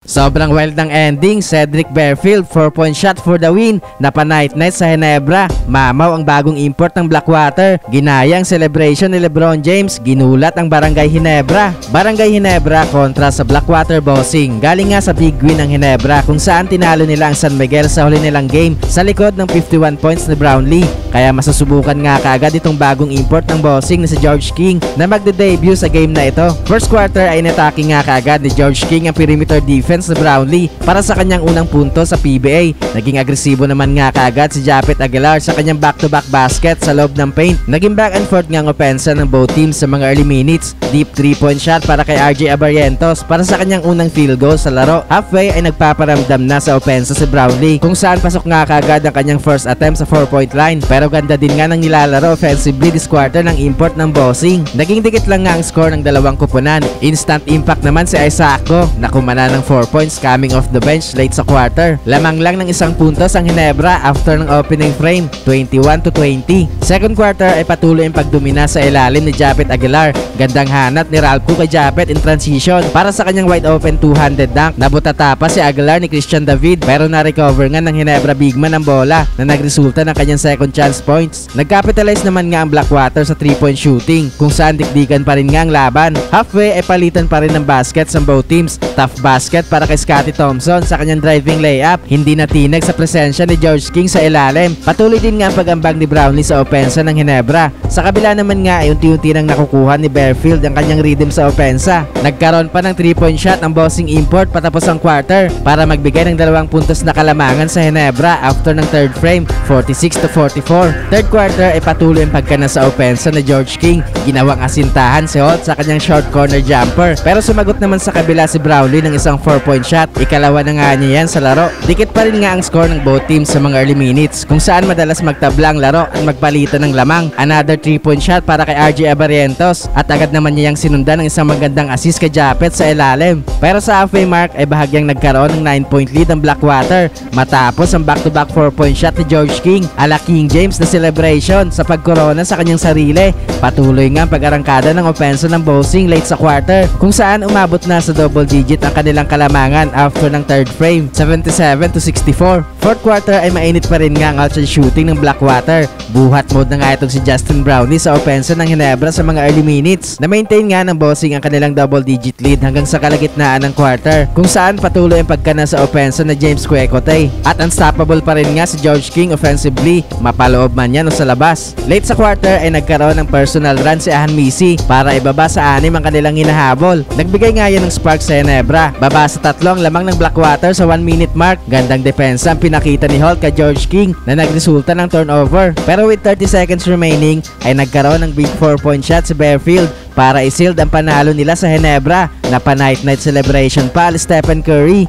Sobrang wild ng ending. Cedric Barefield 4-point shot for the win. Napa-night-night sa Ginebra. Mamaw ang bagong import ng Blackwater. Ginayang celebration ni LeBron James. Ginulat ang Barangay Ginebra. Barangay Ginebra kontra sa Blackwater Bossing. Galing nga sa big win ng Ginebra kung saan tinalo nila ang San Miguel sa huli nilang game sa likod ng 51 points ni Brownlee. Kaya masusubukan nga kaagad itong bagong import ng Bossing na si George King na magde-debut sa game na ito. First quarter ay inatake nga kaagad ni George King ang perimeter defense ni Brownlee para sa kanyang unang punto sa PBA. Naging agresibo naman nga kaagad si Japeth Aguilar sa kanyang back-to-back basket sa loob ng paint. Naging back and forth nga ang opensa ng both teams sa mga early minutes. Deep 3-point shot para kay RJ Abarrientos para sa kanyang unang field goal sa laro. Halfway ay nagpaparamdam na sa opensa si Brownlee kung saan pasok nga kaagad ang kanyang first attempt sa 4-point line. Pero ganda din nga ng nilalaro offensively this quarter ng import ng Bossing. Naging dikit lang nga ang score ng dalawang kupunan. Instant impact naman si Isacco na kumana ng 4 points coming off the bench late sa quarter. Lamang lang ng isang puntos ang Ginebra after ng opening frame, 21-20. Second quarter ay patuloy ang pagdomina sa ilalim ni Japeth Aguilar. Gandang hanat ni Ralph kay Japeth in transition para sa kanyang wide open two-handed dunk. Nabutata pa si Aguilar ni Christian David pero na-recover nga ng Ginebra bigman ang bola na nagresulta ng kanyang second chance points. Nag-capitalize naman nga ang Blackwater sa 3-point shooting kung saan dikdikan pa rin nga ang laban. Halfway ay palitan pa rin ng baskets ng both teams. Tough basket para kay Scottie Thompson sa kanyang driving layup. Hindi natinag sa presensya ni George King sa ilalim. Patuloy din nga ang pag-ambag ni Brownlee sa opensa ng Ginebra. Sa kabila naman nga ay unti-unti nang nakukuha ni Barefield ang kanyang rhythm sa opensa. Nagkaroon pa ng 3-point shot ang Bossing import patapos ang quarter para magbigay ng 2 puntos na kalamangan sa Ginebra after ng third frame, 46-44. Third quarter ay patuloy ang pagkana sa opensa ni George King. Ginawang asintahan si Holt sa kanyang short corner jumper pero sumagot naman sa kabila si Brownlee ng isang 4-point shot. Ikalawa na nga niya yan sa laro. Dikit pa rin nga ang score ng both teams sa mga early minutes kung saan madalas magtabla ang laro at magpalitan ng lamang. Another 3-point shot para kay RJ Abarrientos at agad naman niya yung sinundan ng isang magandang assist kay Japeth sa ilalim. Pero sa halfway mark ay bahagyang nagkaroon ng 9-point lead ang Blackwater matapos ang back-to-back 4-point shot ni George King. Ala King James na celebration sa pagkorona sa kanyang sarili. Patuloy nga ang pag-arangkada ng opensa ng Bossing late sa quarter kung saan umabot na sa double digit ang kanilang kalamangan after ng third frame, 77-64. Fourth quarter ay mainit pa rin nga ang outside shooting ng Blackwater. Buhat mode na nga itong si Justin Brownlee sa opensa ng Ginebra sa mga early minutes. Na-maintain nga ng Bossing ang kanilang double digit lead hanggang sa kalagitnaan ng quarter kung saan patuloy ang pagkana sa opensa na James Quecote. At unstoppable pa rin nga si George King offensively, mapaloob man yan o sa labas. Late sa quarter ay nagkaroon ng personal run si Ahan Misi para ibaba sa 6 ang kanilang hinahabol. Nagbigay nga yan ng spark sa Ginebra. Baba sa 3 ang lamang ng Blackwater sa 1-minute mark. Gandang depensa ang pinakita ni Holt kay George King na nagresulta ng turnover. Pero with 30 seconds remaining ay nagkaroon ng big 4-point shot si Barefield para i-sealed ang panalo nila sa Ginebra na pa-night-night celebration pa ni Stephen Curry.